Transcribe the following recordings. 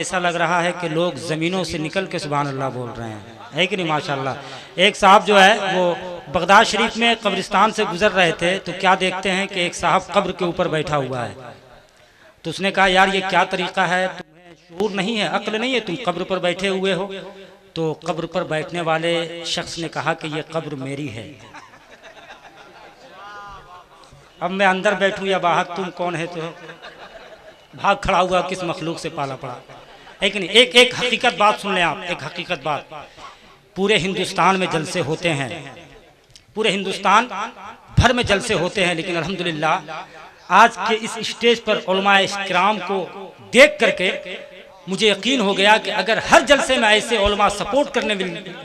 ऐसा लग रहा है कि लोग ज़मीनों से निकल के सुभान अल्लाह बोल रहे हैं, है कि नहीं माशाल्लाह। एक साहब जो है वो बगदाद शरीफ में कब्रिस्तान से गुजर रहे थे तो क्या देखते हैं कि एक साहब कब्र के ऊपर बैठा हुआ है। तो उसने कहा यार ये क्या तरीका है, तुम्हें शऊर नहीं है, अक्ल नहीं है, तुम कब्र पर बैठे हुए हो। तो कब्र पर बैठने वाले शख्स ने कहा कि ये कब्र मेरी है, अब मैं अंदर बैठूं या बाहर, तुम कौन है। तो भाग खड़ा हुआ, किस मखलूक से पाला पड़ा, है कि नहीं। एक हकीकत बात सुन लें आप, एक हकीकत बात, पूरे हिंदुस्तान में जलसे होते हैं, पूरे हिंदुस्तान भर में जलसे होते हैं, लेकिन अल्हम्दुलिल्लाह आज के इस स्टेज पर उलमाए इकराम को देख करके मुझे यकीन हो गया कि अगर हर जलसे में ऐसे उलमा सपोर्ट करने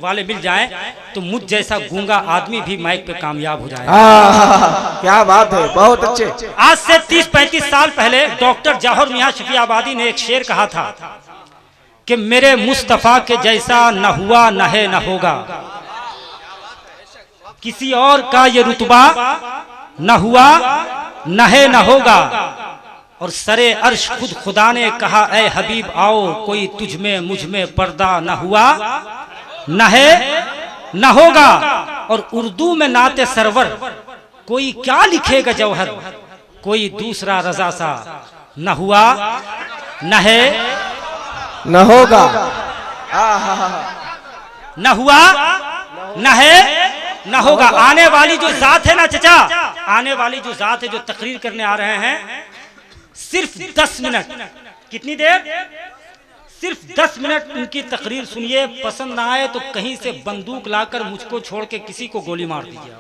वाले मिल जाएं तो मुझ जैसा गूंगा आदमी भी माइक पे कामयाब हो जाएगा। क्या बात है, बहुत अच्छे। आज से 30-35 साल पहले डॉक्टर जौहर मियां शफी आबादी ने एक शेर कहा था कि मेरे मुस्तफा के जैसा न हुआ न है न होगा, किसी और का ये रुतबा न हुआ न है न होगा। और सरे अर्श खुद खुदा ने कहा ऐ हबीब आओ, कोई तुझ में मुझ में पर्दा न हुआ न है न होगा। और उर्दू में नाते सरवर कोई क्या लिखेगा जौहर, कोई दूसरा रजा सा न हुआ न है न होगा, न हुआ न है न होगा। आने वाली जो जात है ना चचा, आने वाली जो जात है जो तकरीर करने आ रहे हैं, सिर्फ 10 मिनट, कितनी देर, सिर्फ 10 मिनट उनकी तकरीर सुनिए। पसंद ना आए तो कहीं से बंदूक लाकर मुझको छोड़ के किसी को गोली मार दीजिए।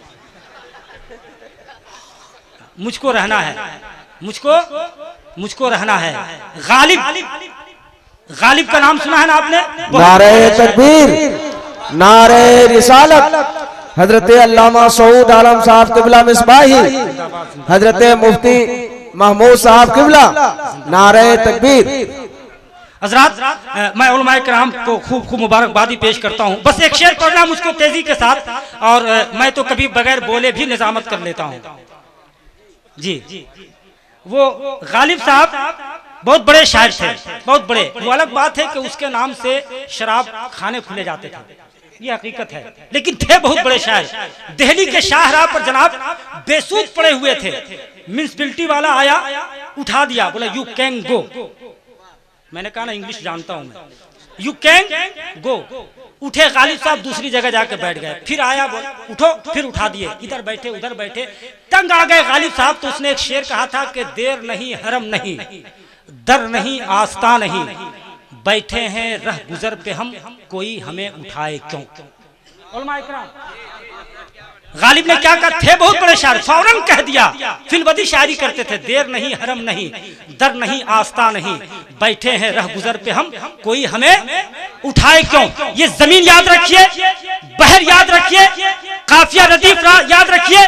मुझको रहना है, मुझको रहना है। गालिब का नाम सुना है ना आपने? नारे तकबीर, नारे रिसालत, हजरत अल्लामा सऊद आलम साहब किबला मिसबाही, हजरत मुफ्ती महमूद साहब किबला, नारे तकबीर। हजरात मैं उलमाए किराम को खूब मुबारकबादी पेश करता हूँ। बस एक शेर पढ़ना मुझको तेजी के साथ, और मैं तो कभी बगैर बोले भी निजामत कर लेता हूँ जी। वो गालिब साहब बहुत बड़े शायर थे, बहुत बड़े। वो अलग बात है कि उसके नाम से शराब खाने खुले जाते थे, ये हकीकत है, लेकिन थे बहुत बड़े शायर। दिल्ली के शाहराह पर जनाब बेसूद पड़े हुए थे, म्युनिसिपैलिटी वाला आया, उठा दिया, बोला यू कैन गो। मैंने कहा ना इंग्लिश जानता हूं मैं, यू कैन गो। उठे, गालिब साहब दूसरी जगह जाके बैठ गए, फिर आया, बोला उठो, फिर उठा दिए, इधर बैठे उधर बैठे, तंग आ गए गालिब साहब। तो उसने एक शेर कहा था कि देर नहीं हरम नहीं, दर नहीं आस्था नहीं, बैठे हैं रह गुजर पे हम, कोई हमें उठाए क्यों। उलमाए किराम, गालिब ने क्या कहा, थे बहुत बड़े शायर, फौरन कह दिया, फिलवदी शायरी करते थे, देर नहीं हरम नहीं, दर नहीं आस्था नहीं, बैठे हैं रह गुजर पे हम, कोई हमें उठाए क्यों। ये जमीन याद रखिए, बहर याद रखिए, काफिया रदीफ याद रखिए।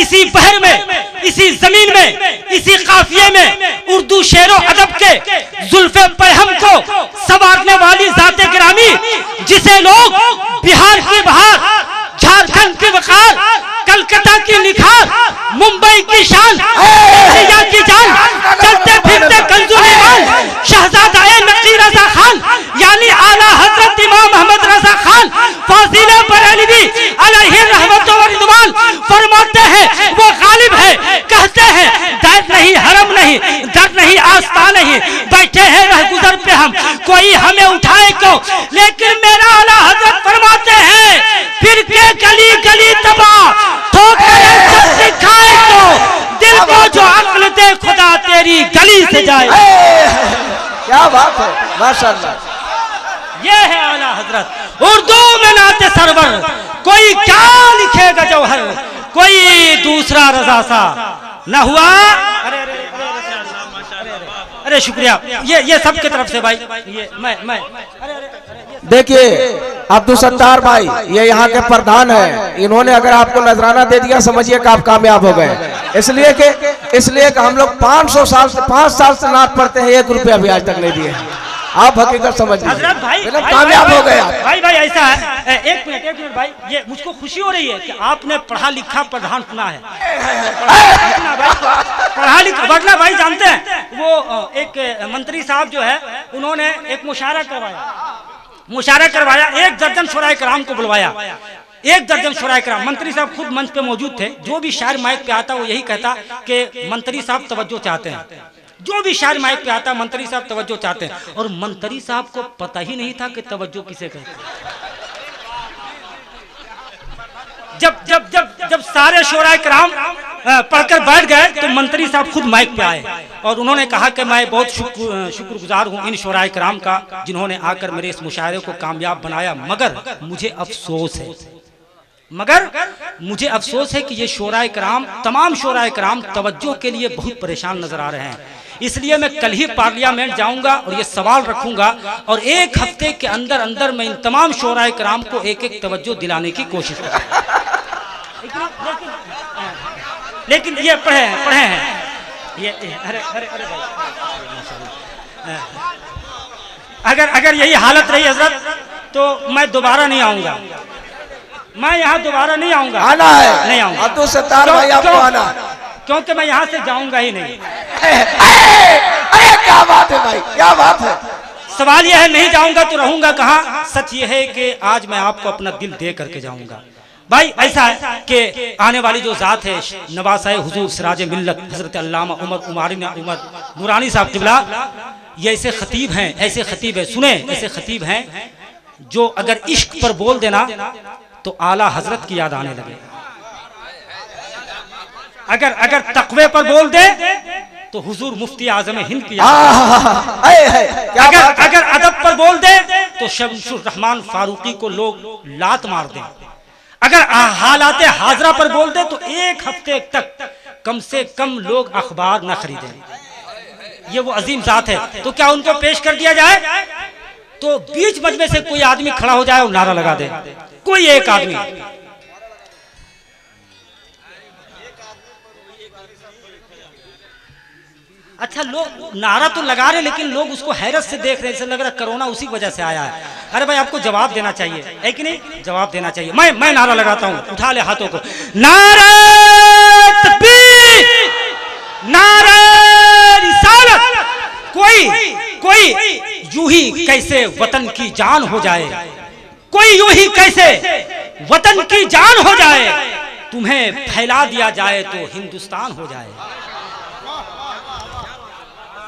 इसी बहर में, इसी जमीन में, इसी काफिये में उर्दू शेरो अदब के जुल्फे पैहम को संवारने वाली जाते गिरामी, जिसे लोग बिहार की बहार, झारखंड की वकार, कलकत्ता की निखार, मुंबई की शान, की जान, चलते फिरते कंजूल ईमान, शहजादा नकी रजा खान, यानी आला हजरत इमाम अहमद रजा खान फाजिल बरेलवी अलैहि रहमत व रिदवान फरमाते हैं वो गालिब है, कहते हैं दर नहीं हरम नहीं, दर नहीं आस्था नहीं, बैठे हैं रह गुजर पे हम, कोई हमें उठाए क्यों। लेकिन मेरा आला हजरत फरमाते हैं फिर के गली गली तबाह ठोकरे सब दिखाए तो, दिल को जो अक्ल दे खुदा तेरी गली से जाए। क्या बात है, माशाअल्लाह। ये है आला हजरत। उर्दू में नाते सरवर कोई क्या लिखेगा जौहर, कोई दूसरा रजा सा न हुआ। अरे शुक्रिया, ये सबके तरफ से भाई, ये मैं देखिए अब्दुल सत्तार भाई ये यहाँ के प्रधान हैं, इन्होंने अगर आपको नजराना दे दिया समझिए कि आप कामयाब हो गए। इसलिए कि हम लोग 5 साल से नात पढ़ते हैं, 1 रुपया भी आज तक नहीं दिए। आप हकीकत समझ लीजिए, कामयाब हो गए आप। भाई ऐसा है, एक मिनट भाई, ये मुझको खुशी हो रही है कि आपने पढ़ा लिखा प्रधान सुना है। पढ़ा लिखा वरना भाई जानते हैं वो एक मंत्री साहब जो है उन्होंने एक मुशायरा करवाया, 1 दर्जन शुराए कराम को बुलवाया, 1 दर्जन शुराए कराम। मंत्री साहब खुद मंच पे मौजूद थे। जो भी शायर माइक पे आता वो यही कहता कि मंत्री साहब तवज्जो चाहते हैं, जो भी शायर माइक पे आता मंत्री साहब तवज्जो चाहते हैं। और मंत्री साहब को पता ही नहीं था कि तवज्जो किसे कहते हैं। जब सारे शोराए कराम पढ़कर बैठ गए तो मंत्री साहब खुद माइक पे आए और उन्होंने कहा कि मैं बहुत शुक्रगुजार हूं इन शोराए कराम का जिन्होंने आकर मेरे इस मुशायरे को कामयाब बनाया, मगर मुझे अफसोस है कि ये शोराए कराम, तमाम शोराए कराम तवज्जो के लिए बहुत परेशान नजर आ रहे हैं। इसलिए मैं कल ही पार्लियामेंट जाऊंगा और ये सवाल रखूंगा और 1 हफ्ते के अंदर अंदर मैं इन तमाम शोराए कराम को एक तवज्जो दिलाने की कोशिश करूंगा। लेकिन ये पढ़े हैं ये अरे भाई, अगर यही हालत रही हजरत तो मैं दोबारा नहीं आऊंगा, मैं यहाँ दोबारा नहीं आऊंगा। आना है, नहीं आऊंगा। अब्दुल सत्तार भाई आपको आना, क्योंकि मैं यहाँ से जाऊंगा ही नहीं। अरे क्या बात है भाई, क्या बात है। सवाल यह है नहीं जाऊंगा तो रहूंगा कहाँ। सच यह है कि आज मैं आपको अपना दिल दे करके जाऊंगा। भाई ऐसा है कि आने वाली जो जात है नवासाए हुजूर सिराज मिल्लत हजरत अल्लामा उमर नूरानी साहब क़िबला, ये ऐसे खतीब हैं, ऐसे खतीब है, सुने ऐसे खतीब हैं जो अगर इश्क पर बोल देना तो आला हजरत की याद आने लगे, अगर तकवे पर बोल दे तो हुजूर मुफ्ती आजम हिंद की याद, अगर अदब पर बोल दे तो शमसुर रहमान फारूकी को लोग लात मार दें, अगर हालाते हाजरा पर बोल दे तो 1 हफ्ते तक कम से कम लोग अखबार न खरीदें। ये वो अजीम जात है। तो क्या उनको पेश कर दिया जाए? तो बीच मजमे से कोई आदमी खड़ा हो जाए और नारा लगा दे, कोई एक आदमी। अच्छा, लोग नारा तो लगा रहे लेकिन लोग उसको हैरत से देख रहे हैं, लग रहा कोरोना उसी वजह से आया है। अरे भाई आपको जवाब देना चाहिए, है कि नहीं? जवाब देना चाहिए। मैं नारा लगाता हूँ, उठा ले हाथों को, नारा तकबीर, नारा रिसालत। कोई यूं ही कैसे वतन की जान हो जाए, कोई यूं ही कैसे वतन की जान हो जाए, तुम्हें फैला दिया जाए तो हिंदुस्तान हो जाए।